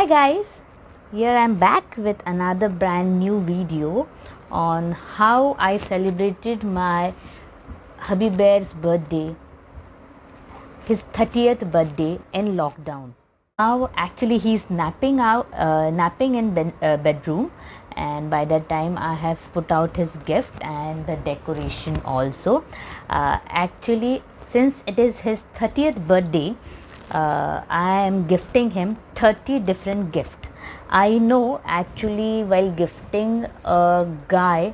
guys, here I am back with another brand new video on how I celebrated my hubby bear's birthday, his 30th birthday in lockdown. Now actually he's napping in bedroom, and by that time I have put out his gift and the decoration also. Actually, since it is his 30th birthday, I am gifting him 30 different gifts. I know actually while gifting a guy,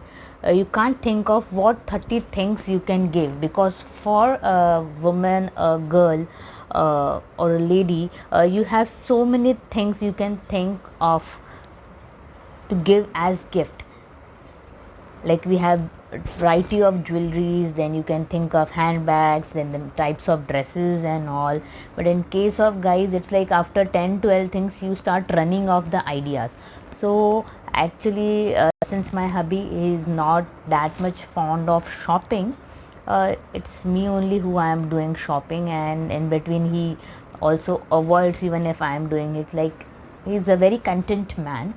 you can't think of what 30 things you can give, because for a woman, a girl, or a lady, you have so many things you can think of to give as gift. Like we have variety of jewelries, then you can think of handbags, then the types of dresses and all. But in case of guys, it's like after 10-12 things you start running off the ideas. So actually, since my hubby is not that much fond of shopping, it's me only who I am doing shopping, and in between he also avoids even if I am doing it. Like, he's a very content man.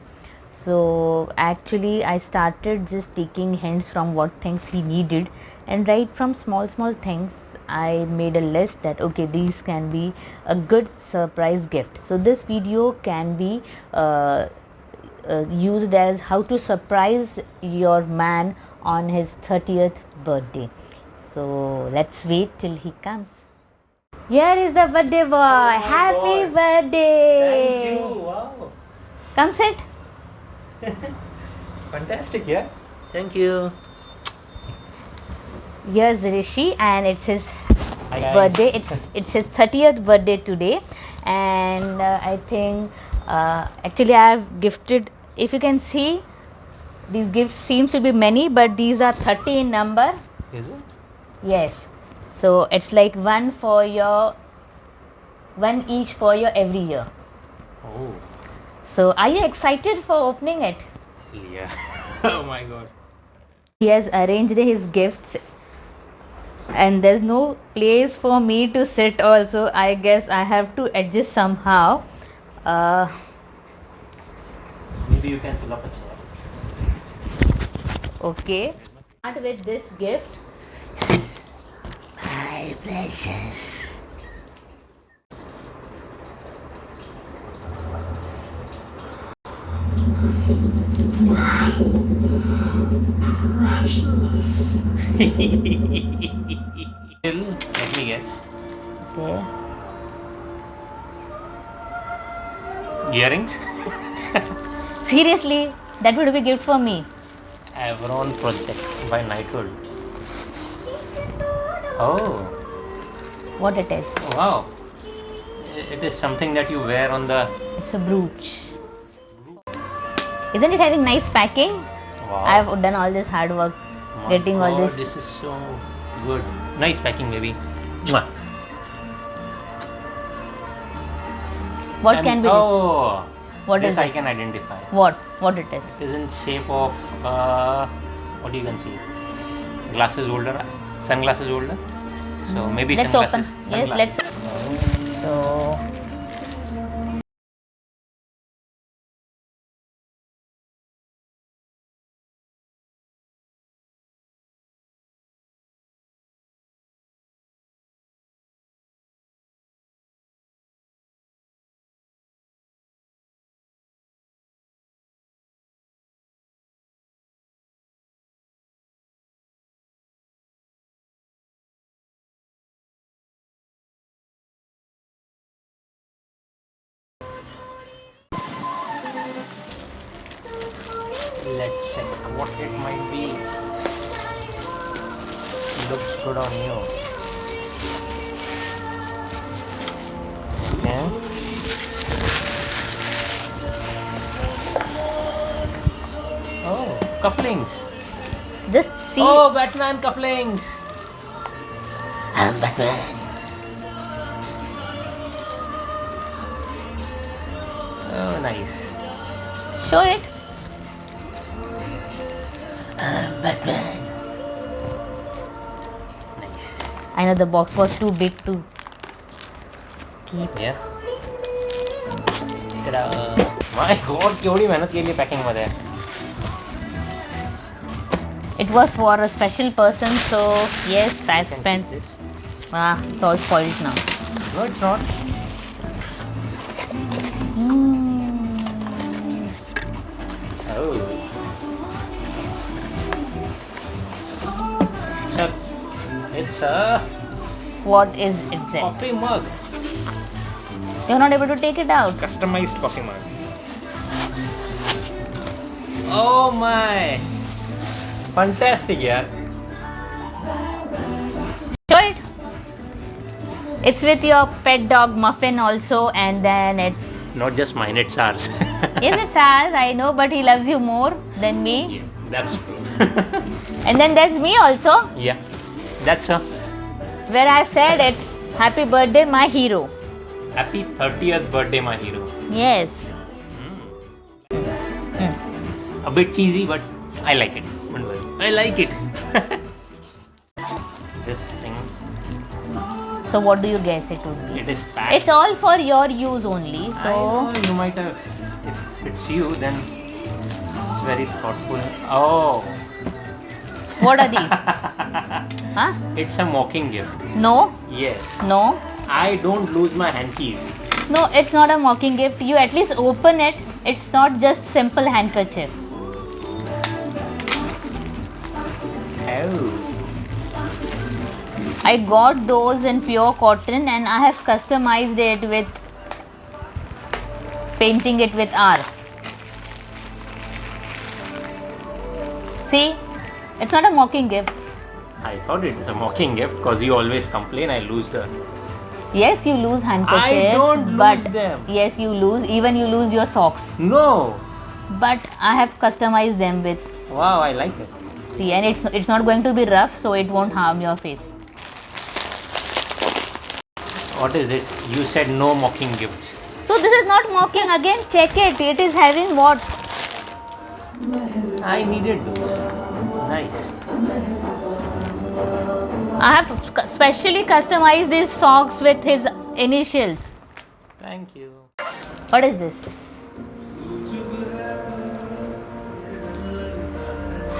So actually I started just taking hints from what things he needed, and right from small things I made a list that okay, these can be a good surprise gift. So this video can be used as how to surprise your man on his 30th birthday. So let's wait till he comes. Here is the birthday boy. Oh, Happy boy. birthday. Thank you. Wow. Come sit. Fantastic, yeah. Thank you. Here's Rishi, and it's his Hi, guys. birthday. It's his 30th birthday today, and I think actually I have gifted. If you can see, these gifts seems to be many, but these are 30 in number. Is it? Yes, so it's like one each for your every year. Oh. So are you excited for opening it? Yeah. Oh my god. He has arranged his gifts, and there's no place for me to sit also. I guess I have to adjust somehow. Maybe you can pull up a chair. Okay, start with this gift. My precious. Let me guess. Okay. Earrings? Seriously, that would be a gift for me. Avron Project by Nightwood. Oh. What it is? Wow. It is something that you wear on the... It's a brooch. Isn't it having nice packing? Wow. I've done all this hard work My getting all God, this. This is so good. Nice packing, baby. Mwah. What can be this? Oh. What this is I it? can identify. What it is? It is in shape of what you can see, glasses holder, sunglasses holder. So maybe Let's sunglasses. open. Yes, let's. So Let's check what it might be. Looks good on you. Yeah. Oh, cufflinks. just see. Oh, Batman cufflinks. I'm Batman. Oh, nice. Show it. I'm Batman. Nice. I know the box was too big to keep. Yeah. Ta-da. My God, केवढी मेहनत केली packing मध्ये. It was for a special person, so yes, I've Can spent. keep this. It's all spoiled now. No, it's not. Oh. It's a What is it then? coffee mug. You're not able to take it out. Customized coffee mug. Oh my! Fantastic, yeah. Show it. It's with your pet dog Muffin also, and then it's Not just mine, it's ours. yes, it's ours. I know, but he loves you more than me. Yeah, that's true. And then there's me also, Yeah, that's a where I've said it's happy birthday, my hero. happy 30th birthday, my hero. Yes. A bit cheesy, but I like it. Don't worry. I like it. This thing, So what do you guess it would be? it is packed. It's all for your use only. I So know you might have. If it's you, then it's very thoughtful. Oh, what are these? Huh? it's a mocking gift. No, Yes. no, I don't lose my hankies. no. It's not a mocking gift. You at least open it. It's not just simple handkerchief. Oh. I got those in pure cotton and I have customized it with painting it with R. See, it's not a mocking gift. I thought it was a mocking gift because you always complain I lose the. Yes, you lose handkerchiefs, don't but lose them. yes, you lose. Even you lose your socks. No. But I have customized them with. Wow, I like it. See, and it's not going to be rough, so it won't harm your face. What is this? You said no mocking gifts. So this is not mocking. Again, check it. It is having what? I needed those. Nice. I have specially customized these socks with his initials. Thank you. What is this?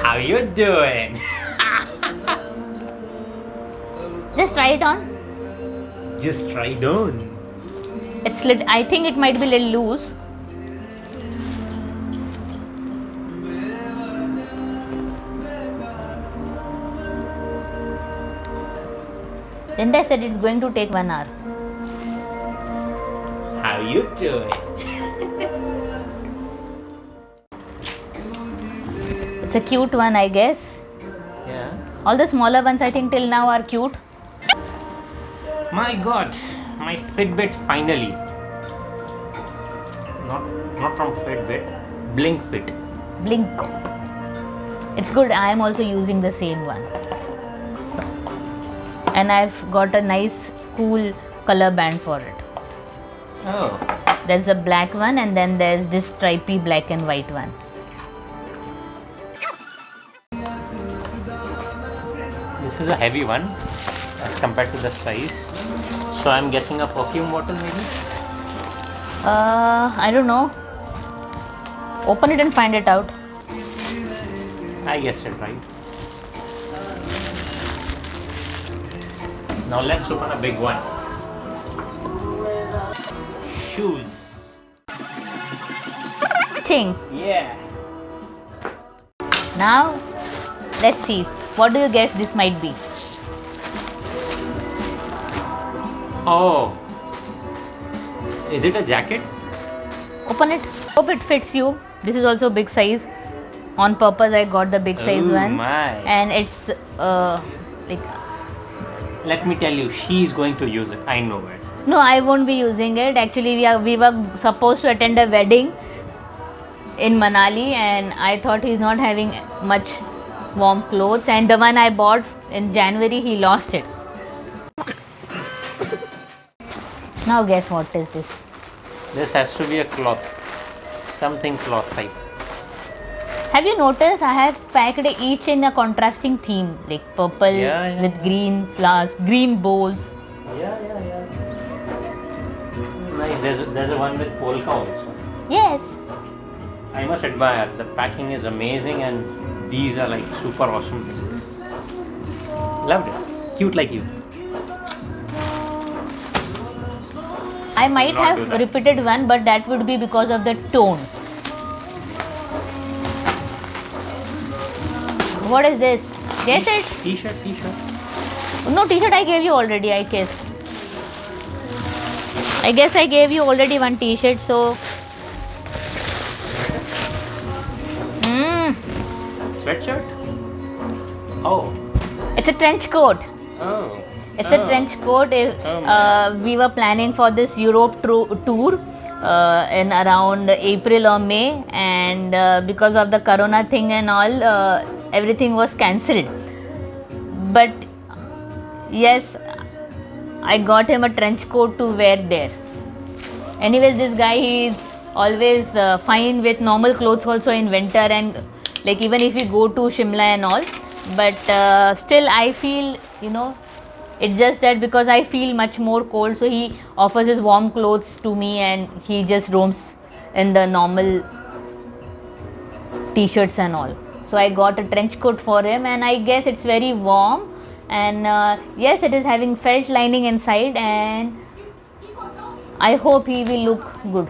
How you doing? Just try it on. Just try it on. It's I think it might be a little loose. Then I said it's going to take 1 hour. How you doing? It's a cute one, I guess. Yeah. All the smaller ones I think till now are cute. My God, my Fitbit finally. Not from Fitbit, BlinkFit. Blink. It's good. I am also using the same one. And I've got a nice cool color band for it. Oh. There's a black one and then there's this stripy black and white one. This is a heavy one as compared to the size. So I'm guessing a perfume bottle maybe? I don't know. Open it and find it out. I guessed it right. Now let's open a big one. Shoes. Thing. Yeah. Now, let's see. What do you guess this might be? Oh. Is it a jacket? Open it. Hope it fits you. This is also big size. On purpose, I got the big size Oh one. my. And it's like. Let me tell you, she is going to use it. I know it. No, I won't be using it. Actually, we were supposed to attend a wedding in Manali, and I thought he's not having much warm clothes. And the one I bought in January, he lost it. Now guess what is this? This has to be a cloth. Something cloth type. Have you noticed I have packed each in a contrasting theme, like purple Yeah. with green flowers, green bows. Yeah. Nice. There's a one with polka also. Yes. I must admire. The packing is amazing and these are like super awesome. Loved it. Cute like you. I might Not do have that. repeated one, but that would be because of the tone. What is this? Guess it. T-shirt. No, t-shirt I gave you already, I guess. I guess I gave you already one t-shirt, so. Sweatshirt? Oh. It's a trench coat. Oh. It's a trench coat. We were planning for this Europe tour in around April or May, and because of the corona thing and all, everything was cancelled. But yes, I got him a trench coat to wear there. Anyways, this guy, he is always fine with normal clothes also in winter, and like even if we go to Shimla and all, but still I feel, it's just that because I feel much more cold, so he offers his warm clothes to me and he just roams in the normal t-shirts and all. So I got a trench coat for him, and I guess it's very warm, and yes, it is having felt lining inside, and I hope he will look good.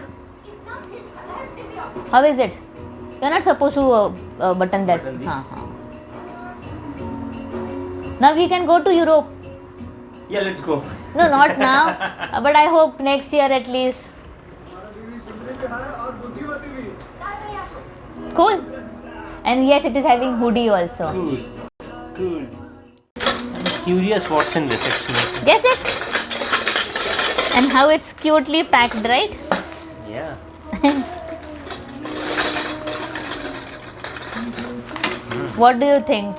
How is it? You're not supposed to button that. Button these. Now we can go to Europe. Yeah, let's go. No, not now, but I hope next year at least. Cool. And yes, it is having hoodie also. Cool. I'm curious what's in this. It's Guess it? And how it's cutely packed, right? Yeah. What do you think?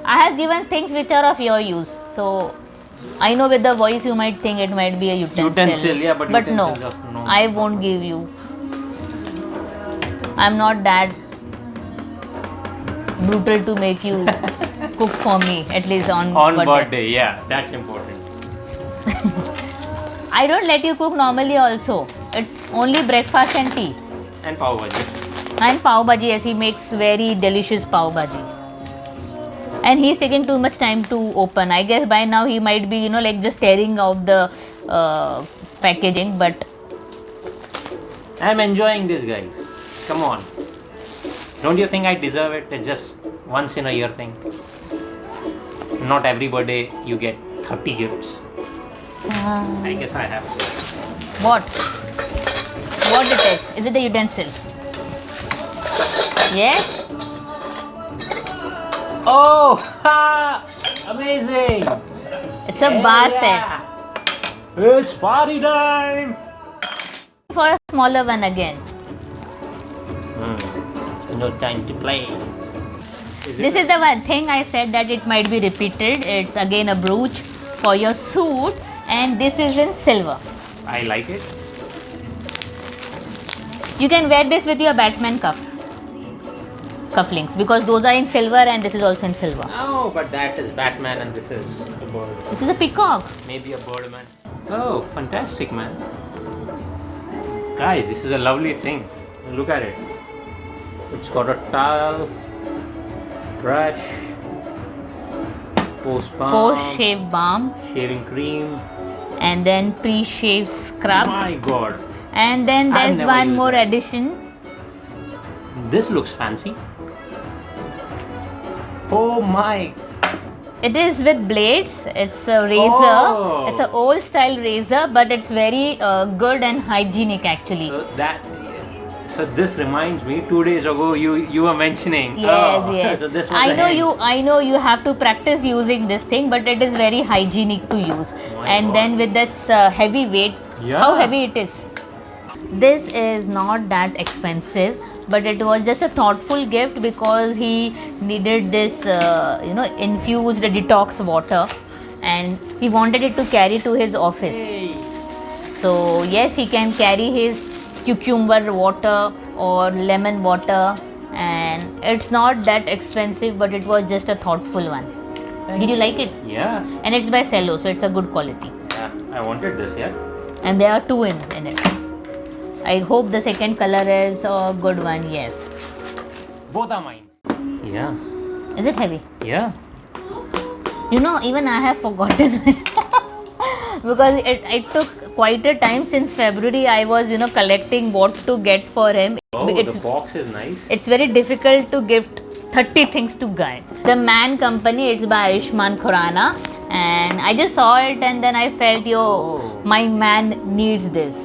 I have given things which are of your use. So I know with the voice you might think it might be a utensil. Utensil, yeah, but no, utensils of no I won't give you. I'm not that brutal to make you cook for me, at least on birthday. Yeah, that's important. I don't let you cook normally also. It's only breakfast and tea. And pav bhaji. And pav bhaji, yes, he makes very delicious pav bhaji. And he's taking too much time to open. I guess by now he might be, like just tearing off the packaging, but I'm enjoying this, guys. Come on. Don't you think I deserve it? It's just once in a year thing. Not every birthday you get 30 gifts. I guess I have to. what? What it is? Is it a utensil? Yes? Oh, ha! Amazing! It's a bar set. It's party time! For a smaller one again. No time to play. This is the one thing I said that it might be repeated. It's again a brooch for your suit, and this is in silver. I like it. You can wear this with your Batman cufflinks, because those are in silver and this is also in silver. Oh, but that is Batman and this is a bird. This is a peacock. Maybe a birdman. Oh, fantastic, man. Guys, this is a lovely thing. Look at it. It's got a towel, brush, Post-shave balm, shaving cream. and then pre-shave scrub. My god. And then I've there's never one used more that. addition. This looks fancy. Oh my. It is with blades. It's a razor. Oh. It's an old style razor, but it's very good and hygienic actually. So this reminds me, 2 days ago you were mentioning. Yes. So this was I the know hint. I know you have to practice using this thing, but it is very hygienic to use. My And God. then with its heavy weight, Yeah. how heavy it is. This is not that expensive, but it was just a thoughtful gift because he needed this, infused detox water, and he wanted it to carry to his office. Hey. So yes, he can carry his cucumber water or lemon water, and it's not that expensive, but it was just a thoughtful one. Did you like it? Yeah. And it's by Cello, so it's a good quality. Yeah. I wanted this, yeah. And there are two in it. I hope the second color is a good one. Yes. Both are mine. Yeah. Is it heavy? Yeah. You know, even I have forgotten because it took quite a time since February. I was, collecting what to get for him. Oh, it's, the box is nice. It's very difficult to gift 30 things to guy. The Man Company, it's by Ayushmann Khurrana, and I just saw it and then I felt, my man needs this.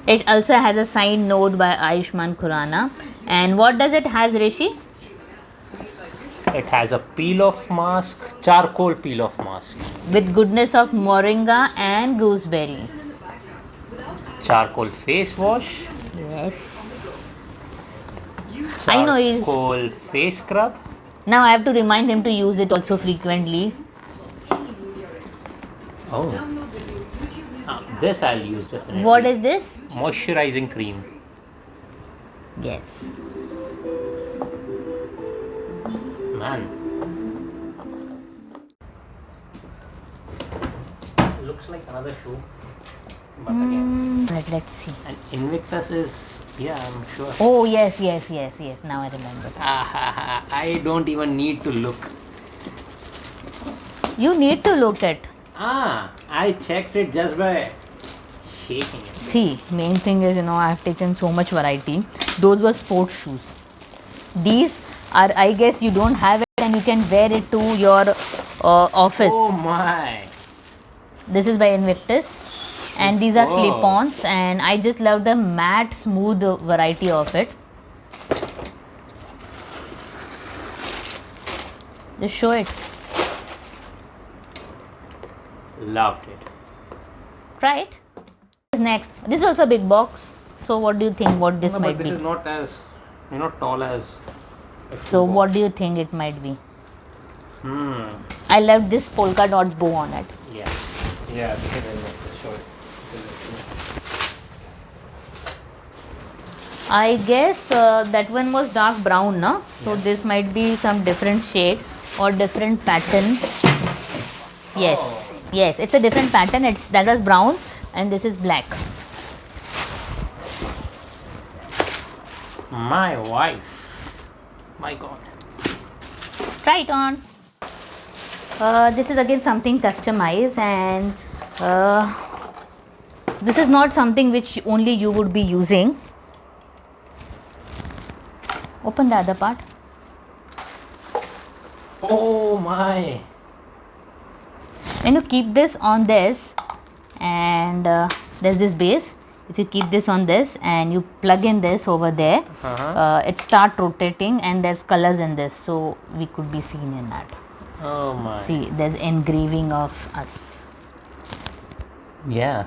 It also has a signed note by Ayushmann Khurrana. And what does it has, Rishi? It has a peel-off mask, charcoal peel-off mask. With goodness of moringa and gooseberry. Charcoal face wash. Yes. I know he's... Charcoal face scrub. Now I have to remind him to use it also frequently. Oh. This I'll use definitely. What is this? Moisturizing cream. Yes. Man. Looks like another shoe. But again. Let's see. And Invictus is, yeah, I'm sure. Oh, yes. Now I remember. I don't even need to look. You need to look at. I checked it just by shaking it. See, main thing is, I have taken so much variety. Those were sports shoes. These are, I guess you don't have it and you can wear it to your office. Oh my. This is by Invictus. And these are Whoa. slip-ons, and I just love the matte, smooth variety of it. Just show it. Loved it. Try it. Next, this is also a big box. So what do you think what this might but be? this is not as, tall as a So shoe what box. do you think it might be? I I love this polka dot bow on it. Yeah. Yeah, this is very much sure. I guess that one was dark brown, no? So Yeah. this might be some different shade or different pattern. Yes, yes, it's a different pattern. That was brown and this is black. My wife. My God. Try it on. This is again something customized, and this is not something which only you would be using. Open the other part. Oh my. Keep this on this, and there's this base. If you keep this on this and you plug in this over there, it start rotating, and there's colors in this, so we could be seen in that. Oh my. See, there's engraving of us. Yeah.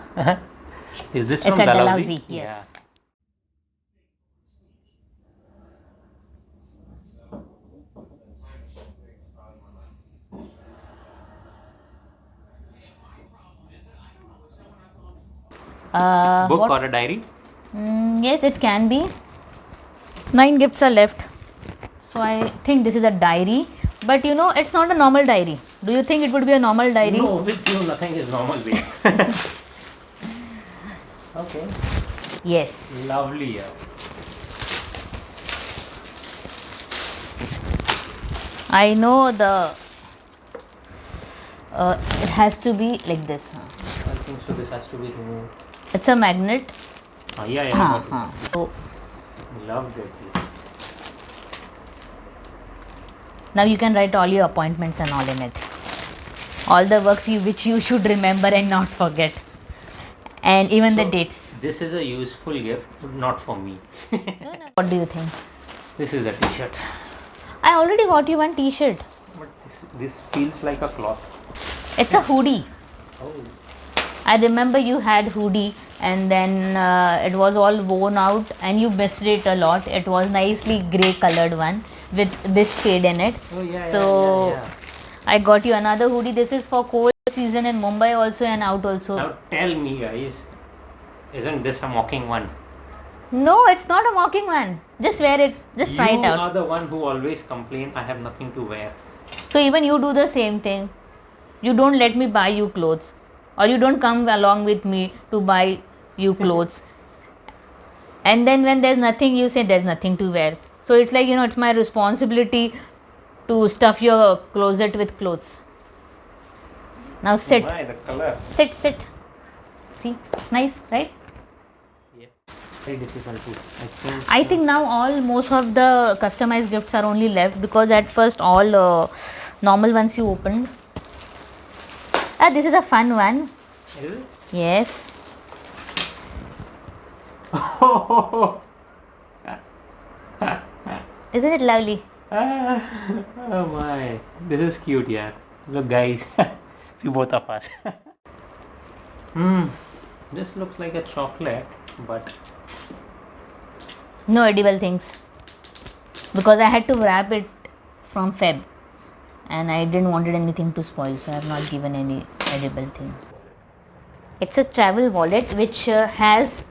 Is this It's from a Dalhousie? Dalhousie, yes. Yeah. Book What? or a diary? Yes, it can be. 9 gifts are left. So I think this is a diary. But it's not a normal diary. Do you think it would be a normal diary? No, with you nothing is normal, babe. Okay. Yes. Lovely. Yeah. I know it has to be like this. I think so. This has to be removed. It's a magnet. Yeah. हाँ. So Loved it. now you can write all your appointments and all in it. All the works which you should remember and not forget. And even the So, dates. This is a useful gift, but not for me. What do you think? This is a t-shirt. I already got you one t-shirt. But this feels like a cloth. It's a hoodie. Oh. I remember you had hoodie and then it was all worn out and you missed it a lot. It was nicely grey colored one with this shade in it. Oh yeah. So yeah. I got you another hoodie. This is for cold season in Mumbai also and out also. Now tell me, guys, isn't this a mocking one? No, it's not a mocking one. Just wear it. Just try it You out. are the one who always complain I have nothing to wear. So even you do the same thing. You don't let me buy you clothes, or you don't come along with me to buy you clothes. And then when there's nothing, you say there's nothing to wear. So it's like, it's my responsibility to stuff your closet with clothes. Now sit. Why the color? Sit. See, it's nice, right? Yeah. Very difficult to. I think now most of the customized gifts are only left, because at first all normal ones you opened. This is a fun one. Is it? Yes. Isn't it lovely? Oh my, this is cute, yeah. Look, guys, few both of us. This looks like a chocolate, but No edible things, because I had to wrap it from Feb, and I didn't wanted anything to spoil, so I have not given any edible thing. It's a travel wallet which has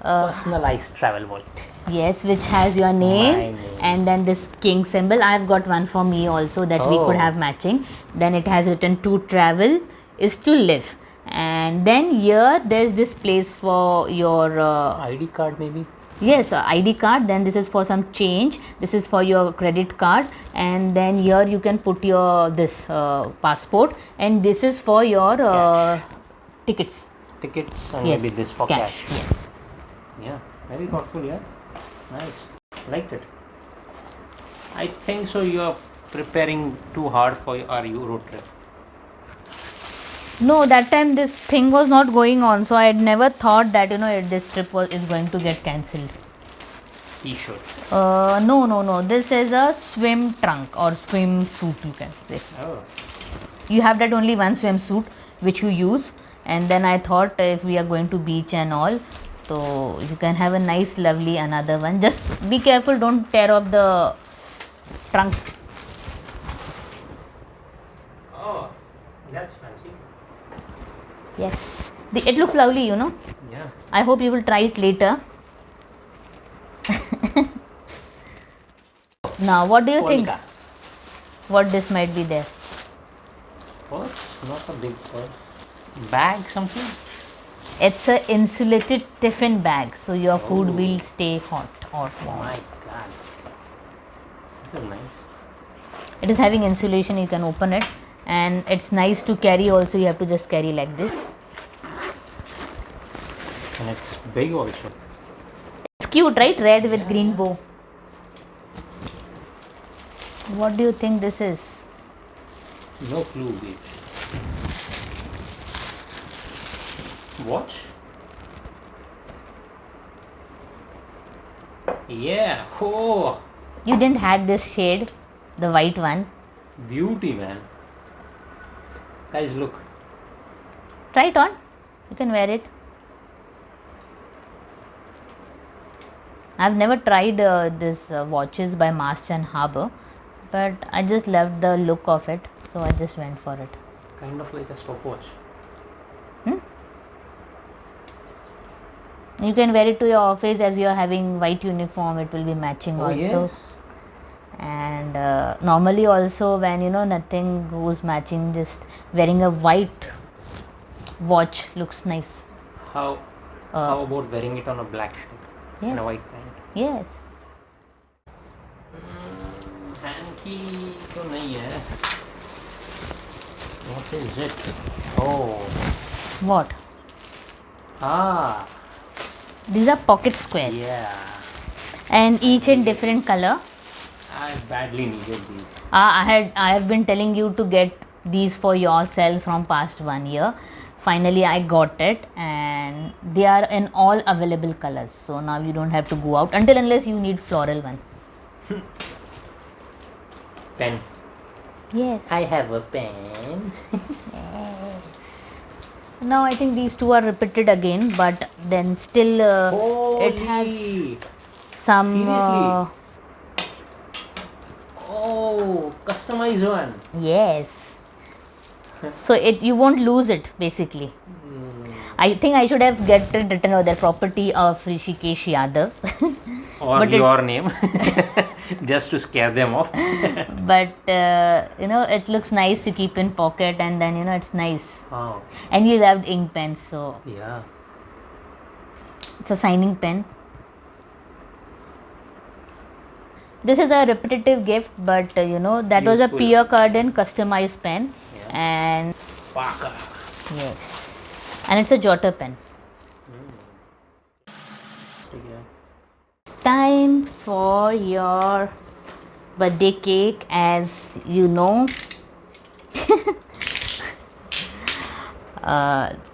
personalized travel wallet. yes, which has your name, My name. and then this king symbol. I've got one for me also, that we could Oh. have matching. Then it has written to travel is to live, and then here there's this place for your ID card maybe. yes, ID card. Then this is for some change, this is for your credit card, and then here you can put your this passport, and this is for your tickets. Tickets and Yes, maybe this for cash. cash. Yes. Yeah, very thoughtful, yeah. Nice. Liked it. I think so you are preparing too hard for our Euro trip. No, that time this thing was not going on, so I had never thought that this trip is going to get cancelled. T-shirt. No. This is a swim trunk or swim suit, you can say. Oh. You have that only one swimsuit which you use, and then I thought if we are going to beach and all, so you can have a nice lovely another one. Just be careful, don't tear off the trunks. Oh, that's fancy. Yes, it looks lovely, Yeah. I hope you will try it later. Now what do you think, Polka. what this might be there? Purse? Not a big purse. Bag something? It's a insulated tiffin bag, so your food Oh. will stay hot or warm. My god. This is nice. It is having insulation, you can open it, and it's nice to carry also. You have to just carry like this. And it's big also. It's cute, right? Red with green bow. What do you think this is? No clue, babe. Watch? Yeah. Oh, You didn't had this shade, the white one. beauty, man. Guys, look. Try it on. You can wear it. I've never tried this watches by Mast and Harbor, but I just loved the look of it, so I just went for it. Kind of like a stopwatch. You can wear it to your office as you are having white uniform. It will be matching Oh, also. yes. And normally also when nothing goes matching, just wearing a white watch looks nice. How about wearing it on a black shirt and Yes. a white pant? Yes. Hanky तो नहीं है. What is it? Oh. What? Ah. These are pocket squares. Yeah. And each in different color. I badly needed these. I have been telling you to get these for yourselves from past 1 year. Finally I got it, and they are in all available colors, so now you don't have to go out unless you need floral one. Pen. Yes. I have a pen. Now I think these two are repeated again, but then still it has Holy. some Seriously? Oh, customized one. yes. So you won't lose it basically. I think I should have get it written over there, property of Rishikesh Yadav. Or But your name. Just to scare them off. But it looks nice to keep in pocket, and then it's nice. Oh, And you loved ink pens, so yeah. it's a signing pen. This is a repetitive gift, but you know, that was a Useful. Pierre Cardin customized pen. Yeah. And Parker. yes, and it's a jotter pen. Time for your birthday cake. As you know,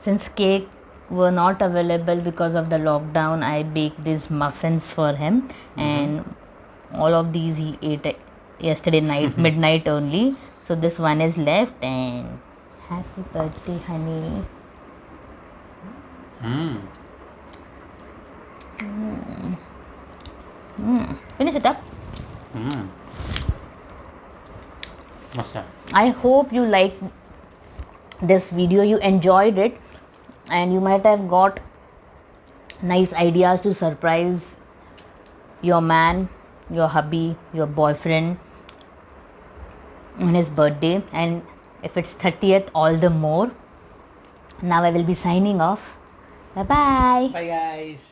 since cake were not available because of the lockdown, I baked these muffins for him, and all of these he ate yesterday night midnight only. So this one is left, and happy birthday, honey. Finish it up. Masta. I hope you like this video, you enjoyed it, and you might have got nice ideas to surprise your man, your hubby, your boyfriend on his birthday. And if it's 30th, all the more. Now I will be signing off. Bye bye. Bye guys.